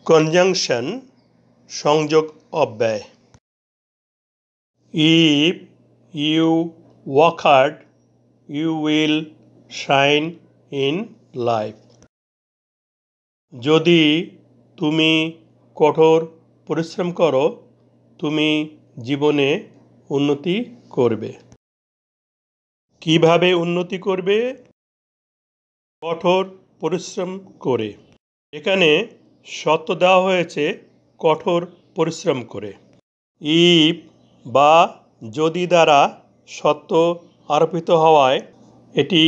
Conjunction সংযোগ অব্যয়। If you work hard you will shine in life. যদি তুমি কঠোর পরিশ্রম করো তুমি জীবনে উন্নতি করবে। কিভাবে উন্নতি করবে? কঠোর পরিশ্রম করে। এখানে শর্ত দেওয়া হয়েছে কঠোর পরিশ্রম করে। ইফ বা যদি দ্বারা শর্ত আরোপিত হওয়ায় এটি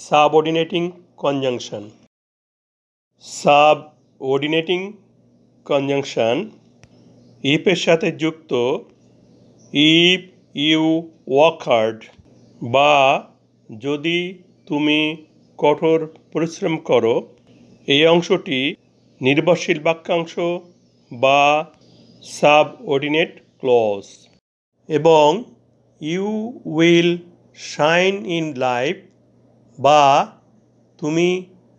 সাবঅর্ডিনেটিং কনজাংশন। সাবঅর্ডিনেটিং কনজাংশন ইফের সাথে যুক্ত। ইফ ইউ ওয়ার্ক হার্ড বা যদি তুমি কঠোর পরিশ্রম করো, এই অংশটি নির্ভরশীল বাক্যাংশ বা সাবঅর্ডিনেট ক্লজ। এবং you will shine in life বা তুমি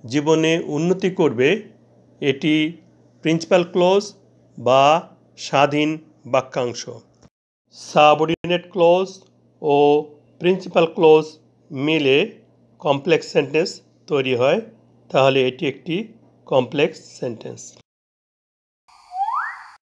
জীবনে উন্নতি করবে, এটি প্রিন্সিপাল ক্লজ বা স্বাধীন বাক্যাংশ। সাবঅর্ডিনেট ক্লজ ও প্রিন্সিপাল ক্লজ মিলে কমপ্লেক্স সেন্টেন্স তৈরি হয়, তাহলে এটি একটি কমপ্লেক্স সেন্টেন্স।